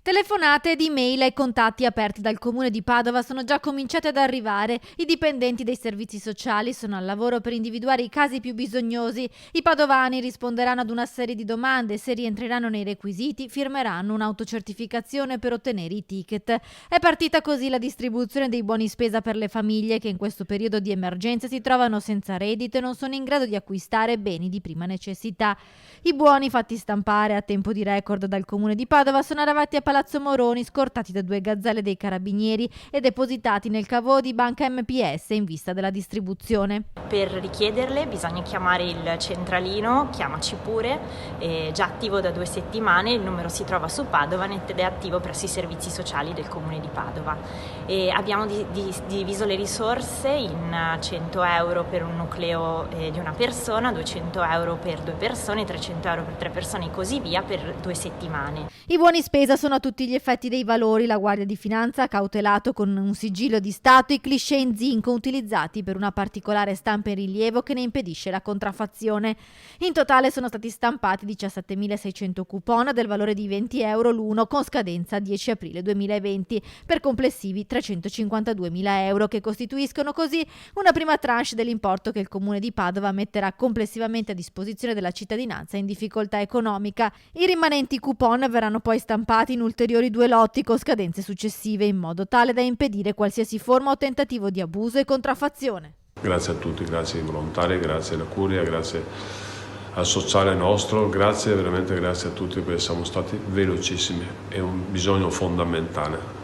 Telefonate ed email ai contatti aperti dal Comune di Padova sono già cominciate ad arrivare. I dipendenti dei servizi sociali sono al lavoro per individuare i casi più bisognosi. I padovani risponderanno ad una serie di domande, se rientreranno nei requisiti, firmeranno un'autocertificazione per ottenere i ticket. È partita così la distribuzione dei buoni spesa per le famiglie che in questo periodo di emergenza si trovano senza reddito e non sono in grado di acquistare beni di prima necessità. I buoni fatti stampare a tempo di record dal Comune di Padova sono arrivati a Palazzo Moroni, scortati da 2 gazzelle dei carabinieri e depositati nel caveau di Banca MPS in vista della distribuzione. Per richiederle bisogna chiamare il centralino, chiamaci pure, è già attivo da 2 settimane, il numero si trova su Padovanet ed è attivo presso i servizi sociali del Comune di Padova. E abbiamo diviso le risorse in 100 euro per un nucleo di una persona, 200 euro per 2 persone, 300 euro per 3 persone e così via per 2 settimane. I buoni spesa sono a tutti gli effetti dei valori. La Guardia di Finanza ha cautelato con un sigillo di Stato i cliché in zinco utilizzati per una particolare stampa in rilievo che ne impedisce la contraffazione. In totale sono stati stampati 17.600 coupon del valore di 20 euro l'uno con scadenza 10 aprile 2020 per complessivi 352.000 euro, che costituiscono così una prima tranche dell'importo che il Comune di Padova metterà complessivamente a disposizione della cittadinanza in difficoltà economica. I rimanenti coupon verranno poi stampati in ulteriori 2 lotti con scadenze successive, in modo tale da impedire qualsiasi forma o tentativo di abuso e contraffazione. Grazie a tutti, grazie ai volontari, grazie alla Curia, grazie al sociale nostro, veramente grazie a tutti perché siamo stati velocissimi, è un bisogno fondamentale.